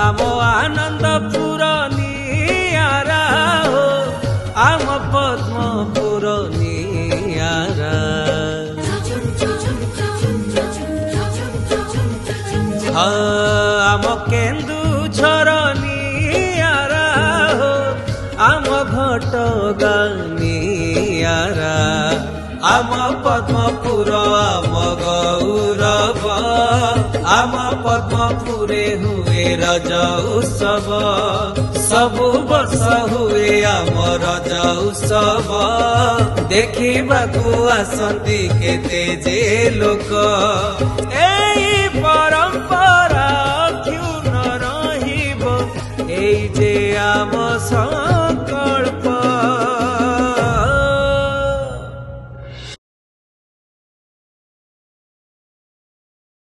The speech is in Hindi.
आम आनंदपुर नियारा हो आम पद्मपुर नियारा आम केन्दुझर नियारा हो आम घटगां नियारा आम पद्मपुर आम गौरव आम पद्मपुरे हुए रज उत्सव सबु वर्ष हुए आम रज उत्सव देखिबाकू आसंती केते जे लोक एई परंपरा क्यों न रहिबो एई जे आम